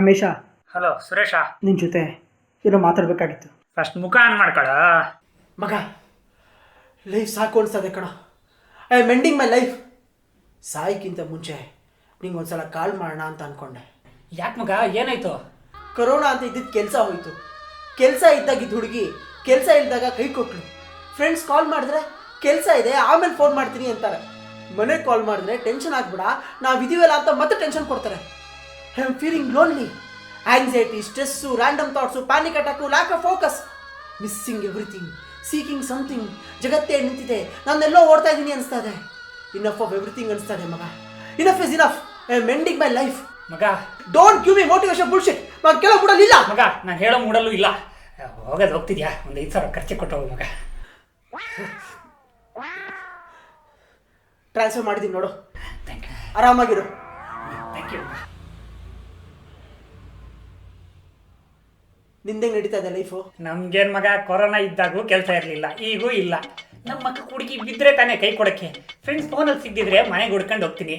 Ramesh, hello Suresh, ನಿನ್ನ ಜೊತೆ ಏನೋ ಮಾತಾಡಬೇಕಾಗಿತ್ತು. ಫಸ್ಟ್ ಮುಖ ಆನ್ ಮಾಡ್ಕೊಳ. ಮಗ, ಲೈಫ್ ಸಾಕು ಅನ್ಸ್ತದೆ ಕಣ. I am ending my life. ಸಾಯಕ್ಕಿಂತ ಮುಂಚೆ ನಿಂಗೆ ಒಂದ್ಸಲ ಕಾಲ್ ಮಾಡೋಣ ಅಂತ ಅಂದ್ಕೊಂಡೆ. ಯಾಕೆ ಮಗ, ಏನಾಯ್ತು? ಕೊರೋನಾ ಅಂತ ಇದ್ದಿದ್ದು ಕೆಲಸ ಹೋಯಿತು. ಕೆಲಸ ಇದ್ದಾಗಿದ್ದು ಹುಡುಗಿ ಕೆಲಸ ಇಲ್ದಾಗ ಕೈ ಕೊಟ್ಲು. ಫ್ರೆಂಡ್ಸ್ ಕಾಲ್ ಮಾಡಿದ್ರೆ ಕೆಲಸ ಇದೆ ಆಮೇಲೆ ಫೋನ್ ಮಾಡ್ತೀನಿ ಅಂತಾರೆ. ಮನೆಗೆ ಕಾಲ್ ಮಾಡಿದ್ರೆ ಟೆನ್ಷನ್ ಆಗ್ಬಿಡ, ನಾವಿದೀವಲ್ಲ ಅಂತ ಮತ್ತೆ ಟೆನ್ಷನ್ ಕೊಡ್ತಾರೆ. I am feeling lonely. Anxiety, stress, random thoughts, panic attack, lack of focus, missing everything, seeking something. ಜಗತ್ತೇ ನಿಂತಿದೆ, ನಾನೆಲ್ಲೋ ಓಡ್ತಾ ಇದ್ದೀನಿ ಅನಿಸ್ತಾ ಇದೆ. ಇನಫ್ ಆಫ್ ಎವ್ರಿಥಿಂಗ್ ಅನಿಸ್ತಾ ಇದೆ ಮಗ. Enough is enough. I am ending my life. ಮಗ, don't give me motivation bullshit. ನಾನು ಕೆಲವು ಮೂಡಲಿಲ್ಲ ಮಗ, ನಾನು ಹೇಳೋ ಮೂಡಲ್ಲೂ ಇಲ್ಲ. ಹೋಗೋದು ಹೋಗ್ತಿದ್ಯಾ, ಒಂದು 5,000 ಖರ್ಚು ಕೊಟ್ಟವು ಮಗ. ಟ್ರಾನ್ಸ್ಫರ್ ಮಾಡಿದ್ದೀನಿ ನೋಡು, ಥ್ಯಾಂಕ್ ಯು. ಆರಾಮಾಗಿರು. Thank you. ನಿಂದೆಂಗೆ ನಡೀತಾ ಇದೆ ಲೈಫು? ನಮ್ಗೇನು ಮಗ, ಕೊರೋನಾ ಇದ್ದಾಗೂ ಕೆಲಸ ಇರಲಿಲ್ಲ, ಈಗೂ ಇಲ್ಲ. ನಮ್ಮ ಮಕ್ಕ ಹುಡುಗಿ ಬಿದ್ದರೆ ತಾನೇ ಕೈ ಕೊಡೋಕ್ಕೆ. ಫ್ರೆಂಡ್ಸ್ ಫೋನಲ್ಲಿ ಸಿಕ್ಕಿದ್ರೆ ಮನೆಗೆ ಹುಡ್ಕೊಂಡು ಹೋಗ್ತೀನಿ.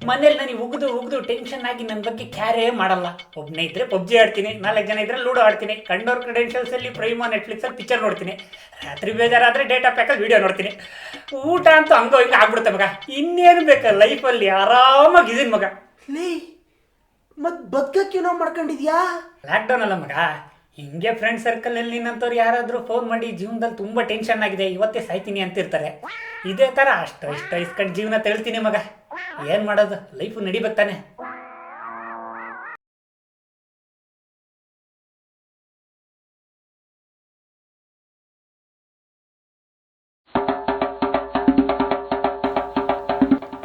ಮನೇಲಿ ನನಗೆ ಉಗಿದು ಟೆನ್ಷನ್ ಆಗಿ ನನ್ನ ಬಗ್ಗೆ ಕ್ಯಾರೇ ಮಾಡಲ್ಲ. ಒಬ್ಬನೇ ಇದ್ದರೆ ಪಬ್ಜಿ ಆಡ್ತೀನಿ, 4 ಜನ ಇದ್ದರೆ ಲೂಡೋ ಆಡ್ತೀನಿ, ಕಂಡೋರ್ ಕ್ರೆಡೆನ್ಷಿಯಲ್ಸಲ್ಲಿ ಪ್ರೈಮೋ ನೆಟ್ಫ್ಲಿಕ್ಸಲ್ಲಿ ಪಿಕ್ಚರ್ ನೋಡ್ತೀನಿ. ರಾತ್ರಿ ಬೇಜಾರಾದರೆ ಡೇಟಾ ಪ್ಯಾಕಲ್ಲಿ ವೀಡಿಯೋ ನೋಡ್ತೀನಿ. ಊಟ ಅಂತೂ ಹಂಗೋ ಹಿಂಗೆ ಆಗ್ಬಿಡುತ್ತೆ ಮಗ. ಇನ್ನೇನು ಬೇಕಾ ಲೈಫಲ್ಲಿ? ಆರಾಮಾಗಿದ್ದೀನಿ ಮಗ. ಲೇ, ಮತ್ತೆ ಬದುಕಕ್ಕೇನೋ ಮಾಡ್ಕೊಂಡಿದ್ಯಾ? ಲಾಕ್ಡೌನ್ ಅಲ್ಲ ಮಗ, ಹಿಂಗೆ ಫ್ರೆಂಡ್ ಸರ್ಕಲಲ್ಲಿ ನಿನ್ನಂಥವ್ರು ಯಾರಾದರೂ ಫೋನ್ ಮಾಡಿ ಜೀವನದಲ್ಲಿ ತುಂಬ ಟೆನ್ಷನ್ ಆಗಿದೆ, ಇವತ್ತೇ ಸಾಯ್ತೀನಿ ಅಂತಿರ್ತಾರೆ. ಇದೇ ಥರ ಅಷ್ಟು ಇಷ್ಟ ಇಸ್ಕೊಂಡು ಜೀವನ ತಳ್ತೀನಿ ಮಗ. ಏನು ಮಾಡೋದು, ಲೈಫು ನಡಿಬೇಕು ತಾನೆ.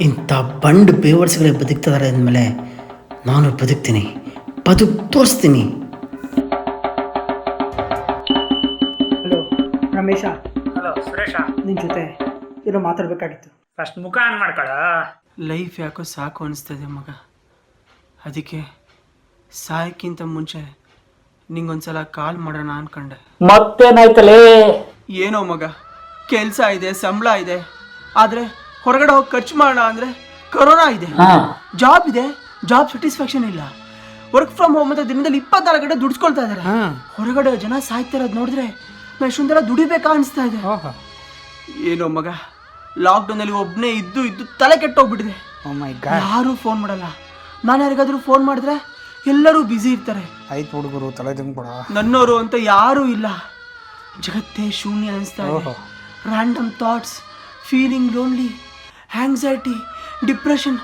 ಇಂಥ ಬಂಡ್ ಬೇವರ್ಸ್ಗಳೇ ಬದುಕ್ತಿದ್ದಾರೆ ಅಂದಮೇಲೆ ನಾನು ಬದುಕ್ತೀನಿ, ತೋರಿಸ್ತೀನಿ. ಹಲೋ ರಮೇಶ, ಹಲೋ ಸುರೇಶ, ನಿನ್ನ ಜೊತೆ ಏನೋ ಮಾತಾಡಬೇಕಾಗಿತ್ತು. ಫಸ್ಟ್ ಮುಖ ಆನ್ ಮಾಡ್ಕೊಳ. ಲೈಫ್ ಯಾಕೋ ಸಾಕು ಅನಿಸ್ತದೆ ಮಗ. ಅದಕ್ಕೆ ಸಾಯಕ್ಕಿಂತ ಮುಂಚೆ ನಿಂಗೊಂದ್ಸಲ ಕಾಲ್ ಮಾಡೋಣ ಅನ್ಕೊಂಡೆ. ಮತ್ತೇನಾಯ್ತಲೇ? ಏನೋ ಮಗ, ಕೆಲಸ ಇದೆ, ಸಂಬಳ ಇದೆ, ಆದರೆ ಹೊರಗಡೆ ಹೋಗಿ ಖರ್ಚು ಮಾಡೋಣ ಅಂದರೆ ಕೊರೋನಾ ಇದೆ. ಜಾಬ್ ಇದೆ, ಜಾಬ್ ಸ್ಯಾಟಿಸ್ಫ್ಯಾಕ್ಷನ್ ಇಲ್ಲ. ವರ್ಕ್ ಫ್ರಮ್ ಹೋಮ್ ಅಂತ ದಿನದಲ್ಲಿ 24 ಗಂಟೆ ದುಡಿಸ್ಕೊಳ್ತಾ ಇದ್ದಾರೆ. ಹೊರಗಡೆ ಜನ ಸಾಯ್ತಿರೋದು ನೋಡಿದ್ರೆ ನಾನು ಎಷ್ಟೊಂದರ ದುಡಿಬೇಕಾ ಅನಿಸ್ತಾ ಇದೆ. ಏನೋ ಮಗ, ಲಾಕ್ಡೌನಲ್ಲಿ ಒಬ್ಬನೇ ಇದ್ದು ತಲೆ ಕೆಟ್ಟೋಗ್ಬಿಟ್ಟಿದೆ. ಯಾರೂ ಫೋನ್ ಮಾಡಲ್ಲ. ನಾನು ಯಾರಿಗಾದ್ರೂ ಫೋನ್ ಮಾಡಿದ್ರೆ ಎಲ್ಲರೂ ಬ್ಯುಸಿ ಇರ್ತಾರೆ. ಆಯ್ತು ಹುಡುಗರು, ತಲೆ ತುಂಬಿಡ. ನನ್ನೋರು ಅಂತ ಯಾರೂ ಇಲ್ಲ. ಜಗತ್ತೇ ಶೂನ್ಯ ಅನಿಸ್ತಾ ಇದೆ. Random thoughts, feeling lonely, anxiety, depression.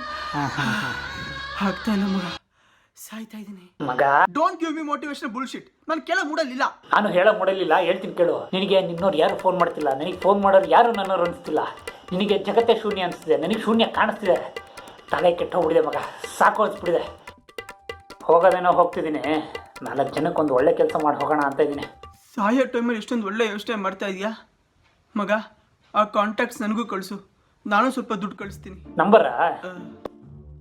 ಆಗ್ತಾ ಇಲ್ಲ ಮಗ, ಸಾಯ್ತಾ ಇದ್ದೀನಿ ಮಗ. Don't give me motivation bullshit. ನಾನು ಕೆಲ ಮೂಡಲಿಲ್ಲ. ನಾನು ಹೇಳೋ ಮೂಡಲಿಲ್ಲ, ಹೇಳ್ತೀನಿ ಕೇಳು. ನಿನಗೆ ನಿನ್ನೋರು ಯಾರು ಫೋನ್ ಮಾಡ್ತಿಲ್ಲ, ನನಗೆ ಫೋನ್ ಮಾಡೋರು ಯಾರು ನನ್ನೋರು ಅನಿಸ್ತಿಲ್ಲ. ನಿನಗೆ ಜಗತ್ತೇ ಶೂನ್ಯ ಅನಿಸ್ತಿದೆ, ನನಗೆ ಶೂನ್ಯ ಕಾಣಿಸ್ತಿದೆ. ತಲೆ ಕೆಟ್ಟೋಗ್ಬಿಡಿದೆ ಮಗ, ಸಾಕು ಅನಿಸ್ಬಿಡಿದೆ. ಹೋಗೋದೇನೋ ಹೋಗ್ತಿದ್ದೀನಿ, 4 ಜನಕ್ಕೊಂದು ಒಳ್ಳೆ ಕೆಲಸ ಮಾಡಿ ಹೋಗೋಣ ಅಂತ ಇದ್ದೀನಿ. ಸಾಯೋ ಟೈಮಲ್ಲಿ ಎಷ್ಟೊಂದು ಒಳ್ಳೆ ಯೋಚನೆ ಮಾಡ್ತಾ ಇದೆಯಾ ಮಗ? ಆ ಕಾಂಟ್ಯಾಕ್ಟ್ಸ್ ನನಗೂ ಕಳಿಸು, ನಾನು ಸ್ವಲ್ಪ ದುಡ್ಡು ಕಳಿಸ್ತೀನಿ. ನಂಬರ?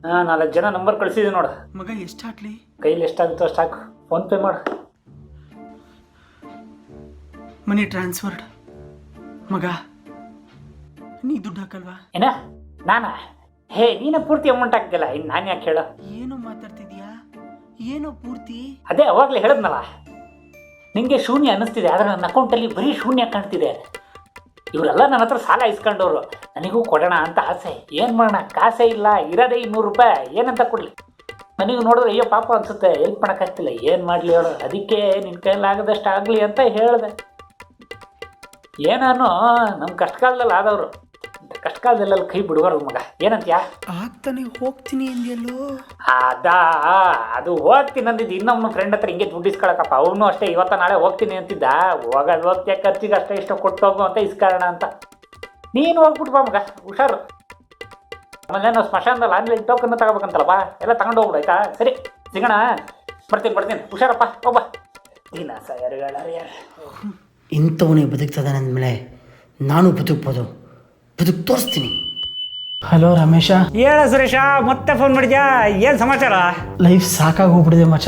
4 ಜನ ನಂಬರ್ ಕಳಿಸಿದ್ದೀನಿ ನೋಡು ಮಗ. ಎಷ್ಟು ಹಾಕ್ಲಿ? ಕೈಲಿ ಎಷ್ಟಾಗುತ್ತೋ ಅಷ್ಟು ಹಾಕು, ಫೋನ್ಪೇ ಮಾಡು. ಮನಿ ಟ್ರಾನ್ಸ್ಫರ್ಡ್. ಮಗ, ನೀ ದುಡ್ಡು ಹಾಕಲ್ವಾ? ಏನ ನಾನಾ? ಹೇ, ನೀನು ಪೂರ್ತಿ ಅಮೌಂಟ್ ಹಾಕ್ತಿಲ್ಲ, ಇನ್ನು ನಾನು ಯಾಕೆ ಹೇಳು? ಏನು ಮಾತಾಡ್ತಿದ್ಯಾ? ಏನೋ ಪೂರ್ತಿ? ಅದೇ ಅವಾಗಲೇ ಹೇಳಿದ್ನಲ್ಲ, ನಿಮಗೆ ಶೂನ್ಯ ಅನ್ನಿಸ್ತಿದೆ, ಆದರೆ ನನ್ನ ಅಕೌಂಟಲ್ಲಿ ಬರೀ ಶೂನ್ಯ ಕಾಣ್ತಿದೆ. ಇವರೆಲ್ಲ ನನ್ನ ಹತ್ರ ಸಾಲ ಇಸ್ಕೊಂಡವರು, ನನಗೂ ಕೊಡೋಣ ಅಂತ ಆಸೆ. ಏನು ಮಾಡೋಣ, ಕಾಸೇ ಇಲ್ಲ, ಇರೋದೇ 200 ರೂಪಾಯಿ, ಏನಂತ ಕೊಡಲಿ? ನನಗೂ ನೋಡಿದ್ರೆ ಅಯ್ಯೋ ಪಾಪ ಅನಿಸುತ್ತೆ, ಹೆಲ್ಪ್ ಮಾಡೋಕ್ಕಾಗ್ತಿಲ್ಲ. ಏನು ಮಾಡಲಿ ಹೇಳು? ಅದಕ್ಕೆ ನಿನ್ನ ಕೈಲಾಗದಷ್ಟು ಆಗಲಿ ಅಂತ ಹೇಳಿದೆ. ಏನಾನು ನಮ್ಮ ಕಷ್ಟಕಾಲದಲ್ಲಿ ಆದವರು, ಕಷ್ಟಕಾಲದಲ್ಲೆಲ್ಲ ಕೈ ಬಿಡಬಾರ್ದು ಮಗ. ಏನಂತ್ಯಾ? ಆಗ್ತಾನೆ ಹೋಗ್ತೀನಿ ಅಂದ್ಯಲ್ಲೋ. ಅದು ಹೋಗ್ತೀನಿ ಅಂದಿದ್ದು. ಇನ್ನೊಬ್ಬನ ಫ್ರೆಂಡ್ ಹತ್ರ ಹಿಂಗೆ ದುಡ್ಡು ಇಸ್ಕೊಳಕಪ್ಪ. ಅವನು ಅಷ್ಟೇ, ಇವತ್ತ ನಾಳೆ ಹೋಗ್ತೀನಿ ಅಂತಿದ್ದ. ಹೋಗ್ತೀಯ, ಖರ್ಚಿಗೆ ಅಷ್ಟೇ ಇಷ್ಟ ಕೊಟ್ಟು ಹೋಗು ಅಂತ ಇಸ್ಕೊಳ್ಳೋಣ ಅಂತ. ನೀನು ಹೋಗ್ಬಿಟ್ಟು ಬಾ ಮಗ, ಹುಷಾರು. ಆಮೇಲೆ ನಾವು ಸ್ಮಶಾನದಲ್ಲಿ ಆನ್ಲೈನ್ ಟೋಕನ್ ತಗೋಬೇಕಂತಲ್ಲಪ್ಪ, ಎಲ್ಲ ತಗೊಂಡು ಹೋಗ್ಬಿಡು ಆಯ್ತಾ? ಸರಿ, ಸಿಗೋಣ. ಬರ್ತೀನಿ, ಹುಷಾರಪ್ಪ, ಹೋಗ್ಬ. ದಿನ ಯಾರು ಇಂಥವನೇ ಬದುಕ್ತದಾನೆ ಅಂದಮೇಲೆ ನಾನು ಬದುಕ್ಬೋದು, ತೋರಿಸ್ತೀನಿ. ಹಲೋ ರಮೇಶ. ಹೇಳ ಸುರೇಶ, ಮತ್ತೆ ಫೋನ್ ಮಾಡಿದ್ಯಾ? ಏನು ಸಮಾಚಾರ? ಲೈಫ್ ಸಾಕಾಗೋಗ್ಬಿಟ್ಟಿದೆ ಮಚ,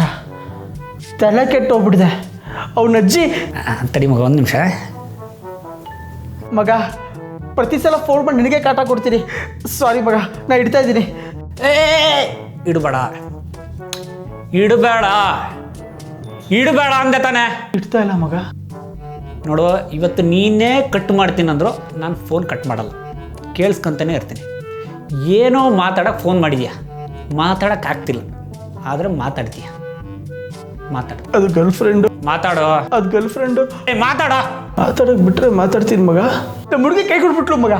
ತಲೆ ಕೆಟ್ಟೋಗ್ಬಿಟ್ಟಿದೆ. ಅವ್ನ ಅಜ್ಜಿ. ತಡಿ ಮಗ, 1 ನಿಮಿಷ ಮಗ. ಪ್ರತಿ ಸಲ ಫೋನ್ ಮಾಡಿ ನಿನಗೆ ಕಾಟ ಕೊಡ್ತೀನಿ. ಸಾರಿ ಮಗ, ನಾ ಇಡ್ತಾ ಇದ್ದೀನಿ. ಇಡಬೇಡ. ಇಡಬೇಡ ಅಂದೆ ತಾನೆ. ಇಡ್ತಾ ಇಲ್ಲ ಮಗ. ನೋಡು, ಇವತ್ತು ನೀನೇ ಕಟ್ ಮಾಡ್ತೀನಂದ್ರು ನಾನು ಫೋನ್ ಕಟ್ ಮಾಡಲ್ಲ, ಕೇಳಿಸ್ಕೊಂತಾನೆ ಇರ್ತೀನಿ. ಏನೋ ಮಾತಾಡೋಕ್ಕೆ ಫೋನ್ ಮಾಡಿದ್ಯಾ, ಮಾತಾಡೋಕ್ಕಾಗ್ತಿಲ್ಲ, ಆದರೆ ಮಾತಾಡ್ತೀಯ. ಮಾತಾಡು. ಅದು ಗರ್ಲ್ ಫ್ರೆಂಡು. ಮಾತಾಡೋ. ಅದು ಗರ್ಲ್ ಫ್ರೆಂಡು. ಮಾತಾಡೋಕೆ ಬಿಟ್ರೆ ಮಾತಾಡ್ತೀನಿ ಮಗ. ನಮ್ಮ ಹುಡುಗಿ ಕೈ ಕೊಟ್ಬಿಟ್ಲು ಮಗ.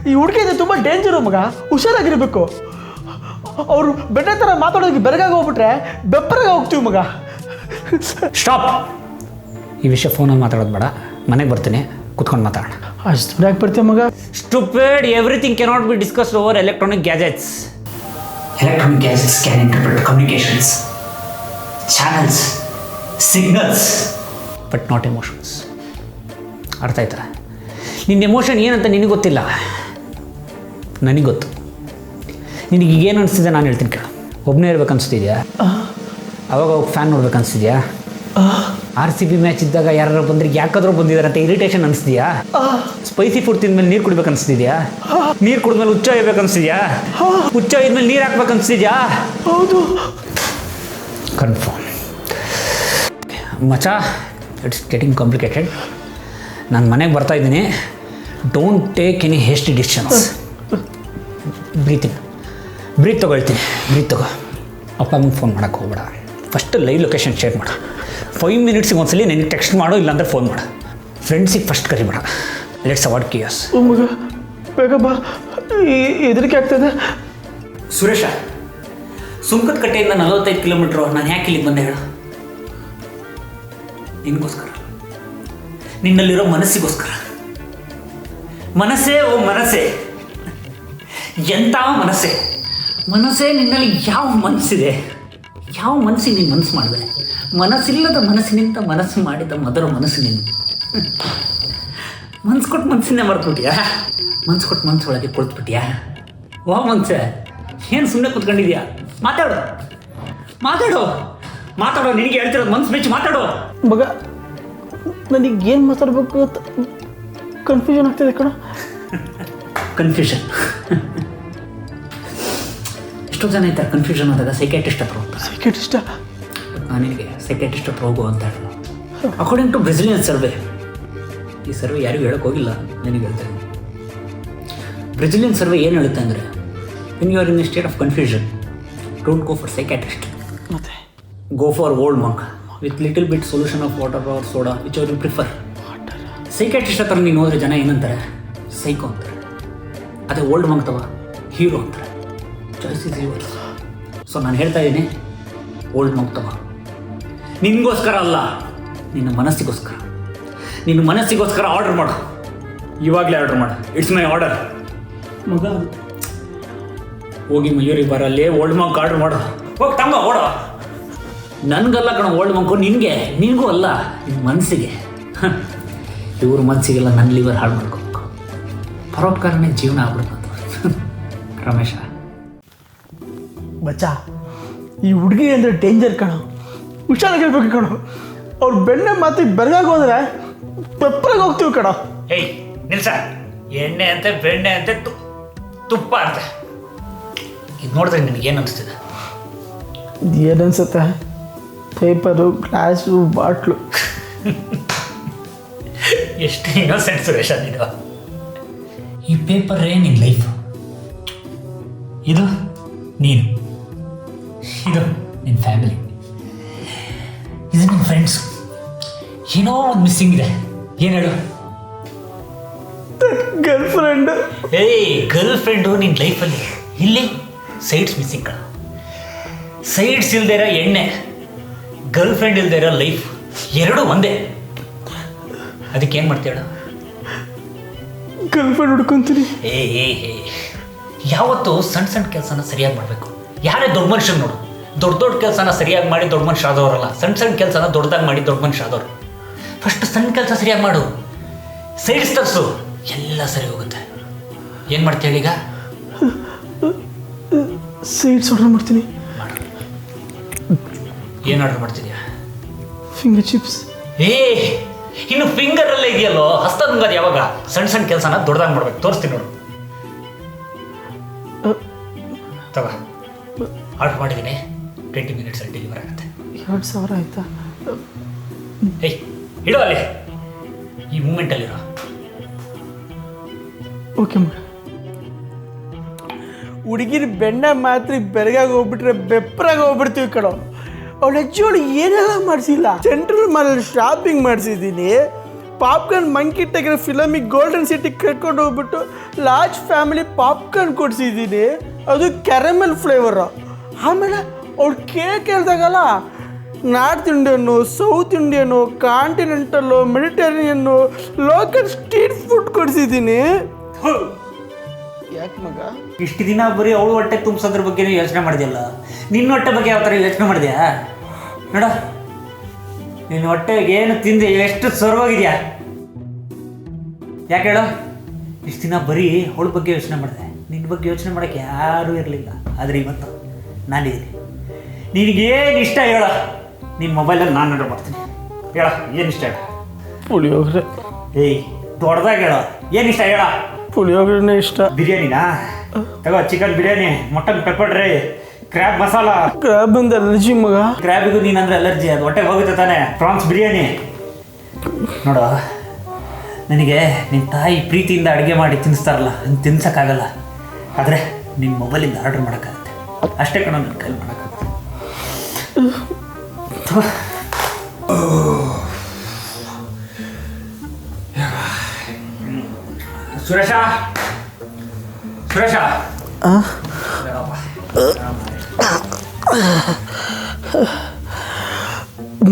ಈ ಹುಡುಗಿ ಇದೆ ತುಂಬ ಡೇಂಜರು ಮಗ, ಹುಷಾರಾಗಿರ್ಬೇಕು. ಅವರು ಬೆಟ್ಟ ಥರ ಮಾತಾಡೋದಕ್ಕೆ ಬೆರಗಾಗಿ ಹೋಗ್ಬಿಟ್ರೆ ಬೆಪ್ಪರಾಗ ಹೋಗ್ತೀವಿ ಮಗ. ಸ್ಟಾಪ್. ಈ ವಿಷಯ ಫೋನಲ್ಲಿ ಮಾತಾಡೋದು ಬೇಡ, ಮನೆಗೆ ಬರ್ತೀನಿ, ಕುತ್ಕೊಂಡು ಮಾತಾಡೋಣ. ಅಷ್ಟು ಯಾಕೆ ಬರ್ತೀಯ ಮಗ? Stupid, everything cannot be discussed over electronic gadgets. Electronic gadgets can interpret communications, channels, signals, but not emotions. ಅರ್ಥ ಆಯ್ತಾ? ನಿನ್ನ ಎಮೋಷನ್ ಏನಂತ ನಿನಗೆ ಗೊತ್ತಿಲ್ಲ, ನನಗೆ ಗೊತ್ತು. ನಿನಗೆ ಏನು ಅನಿಸ್ತಿದೆ ನಾನು ಹೇಳ್ತೀನಿ ಕೇಳು. ಒಬ್ಬನೇ ಇರ್ಬೇಕನ್ನಿಸ್ತಿದ್ಯಾ? ಅವಾಗ ಫ್ಯಾನ್ ನೋಡ್ಬೇಕನ್ನಿಸ್ತಿದ್ಯಾ? RCB ಮ್ಯಾಚ್ ಇದ್ದಾಗ ಯಾರು ಬಂದರೆ ಯಾಕಾದ್ರೂ ಬಂದಿದ್ದಾರೆ ಅಂತ ಇರಿಟೇಷನ್ ಅನಿಸ್ತಿದ್ಯಾ? ಸ್ಪೈಸಿ ಫುಡ್ ತಿಂದ್ಮೇಲೆ ನೀರು ಕುಡಿಬೇಕು ಅನಿಸ್ತಿದ್ಯಾ? ನೀರು ಕುಡಿದ್ಮೇಲೆ ಹುಚ್ಚ ಇರ್ಬೇಕು ಅನಿಸ್ತಿದ್ಯಾ? ಹುಚ್ಚ ಇದ್ಮೇಲೆ ನೀರು ಹಾಕ್ಬೇಕು ಅನಿಸ್ತಿದ್ಯಾ? ಹೌದು. ಕನ್ಫರ್ಮ್ ಮಚಾ, ಇಟ್ಸ್ ಗೆಟಿಂಗ್ ಕಾಂಪ್ಲಿಕೇಟೆಡ್. ನಾನು ಮನೆಗೆ ಬರ್ತಾಯಿದ್ದೀನಿ. Don't take any hasty decisions. Breath ತೊಗೊಳ್ತೀನಿ. ತಗೋ. ಅಪ್ಪ ಅಮ್ಮಗೆ ಫೋನ್ ಮಾಡೋಕ್ಕೆ ಹೋಗ್ಬೇಡ. ಫಸ್ಟ್ ಲೈವ್ ಲೊಕೇಶನ್ ಶೇರ್ ಮಾಡು. 5 ಮಿನಿಟ್ಸಿಗೆ ಒಂದ್ಸಲಿ ನನಗೆ ಟೆಕ್ಸ್ಟ್ ಮಾಡು, ಇಲ್ಲಾಂದರೆ ಫೋನ್ ಮಾಡು. ಫ್ರೆಂಡ್ಸಿಗೆ ಫಸ್ಟ್ ಕರಿಬೇಡ. Let's avoid chaos. ಮಗ ಬೇಗ ಬಾ, ಹೆದರಿಕೆ ಆಗ್ತದೆ. ಸುರೇಶ, ಸುಂಕದ ಕಟ್ಟೆಯಿಂದ 45 ಕಿಲೋಮೀಟ್ರು ನಾನು ಯಾಕೆ ಇಲ್ಲಿಗೆ ಬಂದೆ ಹೇಳು? ನಿನಗೋಸ್ಕರ, ನಿನ್ನಲ್ಲಿರೋ ಮನಸ್ಸಿಗೋಸ್ಕರ. ಮನಸ್ಸೇ, ಓ ಮನಸ್ಸೇ, ಎಂಥ ಮನಸ್ಸೇ ನಿನ್ನಲ್ಲಿ ಯಾವ ಮನಸ್ಸಿದೆ? ಯಾವ ಮನಸ್ಸಿಗೆ ನೀನು ಮನಸ್ಸು ಮಾಡಿದೆ? ಮನಸ್ಸಿಲ್ಲದ ಮನಸ್ಸಿನಿಂದ ಮನಸ್ಸು ಮಾಡಿದ ಮೊದಲ ಮನಸ್ಸು ನೀನು. ಮನ್ಸು ಕೊಟ್ಟು ಮನಸ್ಸನ್ನೇ ಮರ್ತ್ಬಿಟ್ಯಾ? ಮನ್ಸು ಕೊಟ್ಟು ಮನಸ್ಸೊಳಗೆ ಕೊಳ್ತ್ಬಿಟ್ಯಾ? ಓ ಮನಸ್ಸೇ, ಏನು ಸುಮ್ಮನೆ ಕೂತ್ಕೊಂಡಿದ್ಯಾ? ಮಾತಾಡೋ. ನಿನಗೆ ಹೇಳ್ತಿರೋದು ಮನ್ಸು ಬೆಚ್ಚಿ ಮಾತಾಡೋ. ಮಗ, ನನಗೆ ಏನು ಮಾತಾಡಬೇಕು ಅಂತ ಕನ್ಫ್ಯೂಷನ್ ಆಗ್ತಿದೆ ಕಣ. ಕನ್ಫ್ಯೂಷನ್ ಎಷ್ಟೋ ಜನ ಇದ್ದಾರೆ. ಕನ್ಫ್ಯೂಷನ್ ಆದಾಗ ಸೈಕ್ಯಾಟ್ರಿಸ್ಟ್ ಹತ್ರ ಹೋಗ್ತಾರೆ. ಸೈಕ್ಯಾಟ್ರಿಸ್ಟ? ನಾನು ನಿನಗೆ ಸೈಕ್ಯಾಟ್ರಿಸ್ಟ್ ಹತ್ರ ಹೋಗು ಅಂತ ಹೇಳಿ. ಅಕಾರ್ಡಿಂಗ್ ಟು ಬ್ರೆಜಿಲಿಯನ್ ಸರ್ವೆ, ಈ ಸರ್ವೆ ಯಾರಿಗೂ ಹೇಳೋಕೆ ಹೋಗಿಲ್ಲ, ನನಗೆ ಹೇಳ್ತಾರೆ. ಬ್ರೆಜಿಲಿಯನ್ ಸರ್ವೆ ಏನು ಹೇಳುತ್ತೆ ಅಂದರೆ, when you are in a state of confusion, don't go for psychiatrist, ಮತ್ತೆ go for Old Monk with little bit solution of water or soda, which are you prefer. Psychiatrist ಹತ್ರ ನೀನು ಹೋದರೆ ಜನ ಏನಂತಾರೆ? Psycho ಅಂತಾರೆ. ಅದೇ ಓಲ್ಡ್ ಮಂಕ್ ತವ hero ಅಂತಾರೆ. Choice is yours. ಸೊ ನಾನು ಹೇಳ್ತಾ ಇದ್ದೀನಿ, ಓಲ್ಡ್ ಮಂಕ್ ತವ. ನಿನಗೋಸ್ಕರ ಅಲ್ಲ, ನಿನ್ನ ಮನಸ್ಸಿಗೋಸ್ಕರ. ನಿನ್ನ ಮನಸ್ಸಿಗೋಸ್ಕರ ಆರ್ಡರ್ ಮಾಡು. ಇವಾಗಲೇ ಆರ್ಡರ್ ಮಾಡು. It's my order. ಮಗ ಹೋಗಿ ಮಯೂರಿ ಬರಲ್ಲೇ ಓಲ್ಡ್ ಮಂಕ್ ಆರ್ಡರ್ ಮಾಡು. ಹೋಗಿ ತಮ್ಮ ಓಡೋ. ನನಗಲ್ಲ ಕಣ ಓಲ್ಡ್ ಮಂಕು, ನಿನಗೂ ಅಲ್ಲ, ನಿನ್ನ ಮನಸ್ಸಿಗೆ. ಇವ್ರ ಮನಸ್ಸಿಗೆಲ್ಲ ನನ್ನ ಲಿವರ್ ಹಾಳು ಮಾಡ್ಕೋಬೇಕು. ಪರೋಪಕಾರನೇ ಜೀವನ ಆಗ್ಬಿಡ್ತು ರಮೇಶ. ಬಚ್ಚ, ಈ ಹುಡುಗಿ ಅಂದರೆ ಡೇಂಜರ್ ಕಣ, ಹುಷಾರಾಗಿರ್ಬೇಕು ಕಣ. ಅವ್ರು ಬೆಣ್ಣೆ ಮಾತಿಗೆ ಬೆರಗಾಗಿ ಹೋದ್ರೆ ಪೆಪ್ಪರಾಗಿ ಹೋಗ್ತೀವಿ ಕಣ. ಏಯ್ ನಿಲ್ಸ, ಎಣ್ಣೆ ಅಂತೆ ಬೆಣ್ಣೆ ಅಂತೆ ತುಪ್ಪ ಅಂತೆ. ಇದು ನೋಡಿದ್ರೆ ನಿನಗೇನು ಅನಿಸ್ತಿದೆ? ಏನನ್ಸುತ್ತೆ? Paper, glass, bottle. ಎಷ್ಟು ಇನ್ನೋಸೆಂಟ್ ಸುರೇಶ ನೀನು. ಈ ಪೇಪರೇ ನಿನ್ನ ಲೈಫ್, ಇದು ನೀನು, ಇದು ನಿನ್ನ ಫ್ಯಾಮಿಲಿ, ಇದು ನಿನ್ನ ಫ್ರೆಂಡ್ಸ್. ಏನೋ ಒಂದು ಮಿಸ್ಸಿಂಗ್ ಇದೆ. ಏನು ಹೇಳು? Girl friend. ಗರ್ಲ್ ಫ್ರೆಂಡು ನಿನ್ನ ಲೈಫಲ್ಲಿ. ಇಲ್ಲಿ ಸೈಡ್ಸ್ ಮಿಸ್ಸಿಂಗ್ ಕಣ. ಸೈಡ್ಸ್ ಇಲ್ಲದೆ ಇರೋ ಎಣ್ಣೆ, ಗರ್ಲ್ ಫ್ರೆಂಡ್ ಇಲ್ಲದೆ ಇರೋ ಲೈಫ್, ಎರಡೂ ಒಂದೇ. ಅದಕ್ಕೇನು ಮಾಡ್ತೀಯ? ಗರ್ಲ್ ಫ್ರೆಂಡ್ ಹುಡ್ಕೊಂತೀನಿ. ಯಾವತ್ತು ಸಣ್ಣ ಕೆಲಸನ ಸರಿಯಾಗಿ ಮಾಡಬೇಕು. ಯಾರೇ ದೊಡ್ಡ ಮನುಷ್ಯನ ನೋಡು, ದೊಡ್ಡ ಕೆಲಸನ ಸರಿಯಾಗಿ ಮಾಡಿ ದೊಡ್ಡ ಮನುಷ್ಯ ಆದವರಲ್ಲ, ಸಣ್ಣ ಕೆಲಸನ ದೊಡ್ಡದಾಗಿ ಮಾಡಿ ದೊಡ್ಡ ಮನುಷ್ಯ ಆದವರು. ಫಸ್ಟ್ ಸಣ್ಣ ಕೆಲಸ ಸರಿಯಾಗಿ ಮಾಡು, ಸೈಡ್ಸ್ ತರಿಸು, ಎಲ್ಲ ಸರಿ ಹೋಗುತ್ತೆ. ಏನು ಮಾಡ್ತೀಯ ಈಗ? ಸೈಡ್ಸ್ ಆರ್ಡರ್ ಮಾಡ್ತೀನಿ. ಏನು ಆರ್ಡರ್ ಮಾಡ್ತಿದ್ಯಾ? Finger chips. ಇನ್ನು ಫಿಂಗರಲ್ಲೇ ಇದೆಯಲ್ಲೋ, ಹಸ್ತ ನುಂಗದು ಯಾವಾಗ? ಸಣ್ಣ ಕೆಲಸನ ದೊಡ್ಡದಾಗಿ ಮಾಡ್ಬೇಕು. ತೋರಿಸ್ತೀನಿ ನೋಡು. ತಗೋ, ಆರ್ಡರ್ ಮಾಡಿದ್ದೀನಿ, 20 ಮಿನಿಟ್ಸಲ್ಲಿ ಡೆಲಿವರ್ ಆಗುತ್ತೆ. 2,000 ಆಯ್ತಾ? ಏಯ್ ಇಡು ಅಲ್ಲಿ, ಈ ಮೂಮೆಂಟಲ್ಲಿರೋ. ಓಕೆ ಮಗ. ಹುಡುಗಿರು ಬೆಣ್ಣೆ ಮಾತ್ರ ಬೆರಗಾಗಿ ಹೋಗ್ಬಿಟ್ರೆ ಬೆಪ್ಪರಾಗಿ ಹೋಗ್ಬಿಡ್ತೀವಿ ಕಣೋ. ಅವಳು ಹೆಚ್ಚು ಏನೆಲ್ಲ ಮಾಡಿಸಿಲ್ಲ. ಸೆಂಟ್ರಲ್ ಮಾಲಲ್ಲಿ ಶಾಪಿಂಗ್ ಮಾಡಿಸಿದ್ದೀನಿ, ಪಾಪ್ಕಾರ್ನ್ ಮಂಕಿ ಟೈಗರ್ ಫಿಲಮಿಗೆ ಗೋಲ್ಡನ್ ಸಿಟಿಗೆ ಕರ್ಕೊಂಡು ಹೋಗ್ಬಿಟ್ಟು ಲಾರ್ಜ್ ಫ್ಯಾಮಿಲಿ ಪಾಪ್ಕಾರ್ನ್ ಕೊಡಿಸಿದ್ದೀನಿ, ಅದು ಕ್ಯಾರಮೆಲ್ ಫ್ಲೇವರು. ಆಮೇಲೆ ಅವ್ಳು ಕೇಕ್ ಹೇಳ್ದಾಗಲ್ಲ, north Indian, south Indian, continental, Mediterranean, local street food ಕೊಡಿಸಿದ್ದೀನಿ. ಯಾಕೆ ಮಗ ಇಷ್ಟು ದಿನ ಬರೀ ಅವಳು ಹೊಟ್ಟೆ ತುಂಬಿಸೋದ್ರ ಬಗ್ಗೆ ಯೋಚನೆ ಮಾಡಿದೆಯಲ್ಲ, ನಿನ್ನ ಹೊಟ್ಟೆ ಬಗ್ಗೆ ಯಾವ ಥರ ಯೋಚನೆ ಮಾಡಿದ್ಯಾ? ನೋಡ, ನಿನ್ನ ಹೊಟ್ಟೆಗೆ ಏನು ತಿಂದು ಎಷ್ಟು ಸರ್ವಾಗಿದೆಯಾ? ಯಾಕೆ ಹೇಳು, ಇಷ್ಟು ದಿನ ಬರೀ ಅವಳ ಬಗ್ಗೆ ಯೋಚನೆ ಮಾಡಿದೆ, ನಿನ್ನ ಬಗ್ಗೆ ಯೋಚನೆ ಮಾಡೋಕ್ಕೆ ಯಾರೂ ಇರಲಿಲ್ಲ. ಆದರೆ ಇವತ್ತು ನಾನಿದ್ದೀನಿ. ನಿನಗೇನು ಇಷ್ಟ ಹೇಳ, ನಿನ್ನ ಮೊಬೈಲಲ್ಲಿ ನಾನು ಆರ್ಡರ್ ಮಾಡ್ತೀನಿ. ಹೇಳ, ಏನು ಇಷ್ಟ ಹೇಳ? ಪುಳಿಯೋಗರೆ. ಏಯ್ ದೊಡ್ಡದಾಗಿ ಹೇಳ, ಏನು ಇಷ್ಟ ಹೇಳ? ಪುಳಿಯೋಗರೆನೇ ಇಷ್ಟ. ಬಿರಿಯಾನಿನಾ? ತಗೋ, chicken biryani, mutton pepper dry, crab masala. Crab ಒಂದು ಅಲರ್ಜಿ ಮಗ. ಕ್ರ್ಯಾಬಿಗೂ ನೀನಂದ್ರೆ ಅಲರ್ಜಿ, ಅದು ಹೊಟ್ಟೆಗೆ ಹೋಗುತ್ತೆ ತಾನೆ. ಪ್ರಾನ್ಸ್ ಬಿರಿಯಾನಿ ನೋಡು, ನನಗೆ ನಿಮ್ಮ ತಾಯಿ ಪ್ರೀತಿಯಿಂದ ಅಡುಗೆ ಮಾಡಿ ತಿನ್ನಿಸ್ತಾರಲ್ಲ, ಹಂಗೆ ತಿನ್ಸೋಕ್ಕಾಗಲ್ಲ. ಆದರೆ ನಿನ್ನ ಮೊಬೈಲಿಂದ ಆರ್ಡ್ರ್ ಮಾಡೋಕ್ಕಾಗುತ್ತೆ, ಅಷ್ಟೇ ಕಣ ನನ್ನ ಕೈಲಿ ಮಾಡೋಕ್ಕಾಗುತ್ತೆ. ಸುರೇಶ, ಸುರೇಶ,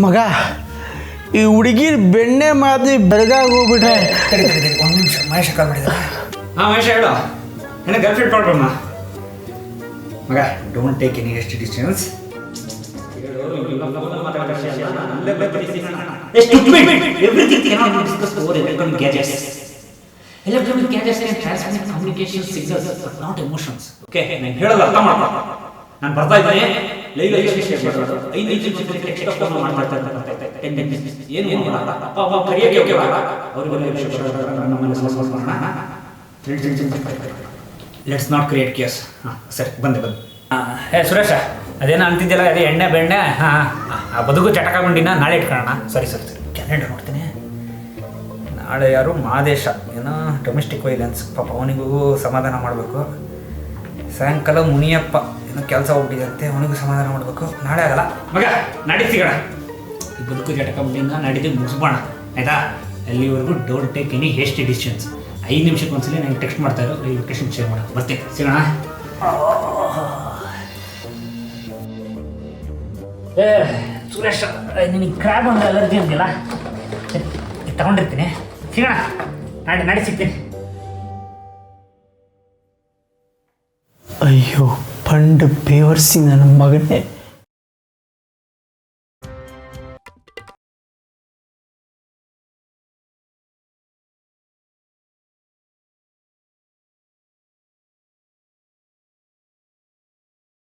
ಮಗ, ಈ ಹುಡುಗಿರ್ ಬೆಣ್ಣೆ ಮಾತಿ ಬೆರಗಾಗಿ ಹೋಗ್ಬಿಟ್ರೆ. ಒಂದು ನಿಮಿಷ, ಮಹೇಶ ಕಾಲ್ ಮಾಡಿದ್ದಾರೆ. ಹಾಂ ಮಹೇಶ ಹೇಳು, ನನಗೆ ಗರ್ಲ್ ಫ್ರೆಂಡ್ ಪ್ರಾಬ್ಲಮ್ ಮಗ. ಡೋಂಟ್ ಟೇಕ್ ಎನಿ ಎಷ್ಟು distance. Electronic gadgets can transmit communication signals but not emotions. Okay, ನಾನು ಹೇಳೋದು ಅರ್ಥ ಮಾಡ್ಕೊ. ನಾನು ಬರ್ತಾ ಇದ್ದೀನಿ, ಲೈವ್ ಶೇರ್ ಮಾಡೋದು 5 ನಿಮಿಷ ಟೆಕ್ಸ್ಟ್ ಮಾಡ್ತಾ ಏನು ಮಾಡಲ್ಲ. ಅಪ್ಪ ಕರಿಯಕ್ಕೆ okay let's not create case. ಹಾಂ ಸರಿ, ಬಂದೆ. ಹೇ ಸುರೇಶ, ಅದೇನೋ ಅಂತಿದ್ದೆಲ್ಲ, ಅದೇ ಎಣ್ಣೆ ಬೆಣ್ಣೆ. ಹಾಂ, ಆ ಬದುಕು ಚಟಕಗೊಂಡಿನ ನಾಳೆ ಇಟ್ಕೊಳ್ಳೋಣ. ಸರಿ ಕ್ಯಾಲೆಂಡರ್ ನೋಡ್ತೀನಿ. ನಾಳೆ ಯಾರು ಮಾದೇಶ, ಏನೋ ಡೊಮೆಸ್ಟಿಕ್ ವೈಲೆನ್ಸ್, ಪಾಪ ಅವನಿಗೂ ಸಮಾಧಾನ ಮಾಡಬೇಕು. ಸಾಯಂಕಾಲ ಮುನಿಯಪ್ಪ, ಏನೋ ಕೆಲಸ ಹೋಗ್ಬಿಟ್ಟಿದೆ ಅಂತೆ, ಅವನಿಗೂ ಸಮಾಧಾನ ಮಾಡಬೇಕು. ನಾಳೆ ಆಗಲ್ಲ ಮಗ, ನಾಡಿದ್ದು ಸಿಗೋಣ. ಈ ಬದುಕು ಜಟಕಂಬಡಿಯಿಂದ ನಾಡಿದ್ದು ಮುಗಿಸ್ಬೋಣ, ಆಯಿತಾ? ಅಲ್ಲಿವರೆಗೂ don't take any hasty decisions. 5 ನಿಮಿಷಕ್ಕೆ ಒಂದ್ಸಲಿ ನನಗೆ ಟೆಕ್ಸ್ಟ್ ಮಾಡ್ತಾ ಇರೋ, ಈ ಲೊಕೇಶನ್ ಶೇರ್ ಮಾಡೋದು. ಬರ್ತೀನಿ, ಸಿಗೋಣ. ಸುರೇಶ್, ನಿನಗೆ ಕ್ರ್ಯಾಬ್ ಒಂದು ಅಲರ್ಜಿ ಅಂತಿಲ್ಲ, ತಗೊಂಡಿರ್ತೀನಿ. ಸಿಗೋಣ, ನಾಳೆ ಸಿಗ್ತೀನಿ. ಅಯ್ಯೋ, ಪಂಡ್ ಬೇವರ್ಸಿ ನನ್ನ ಮಗನೇ.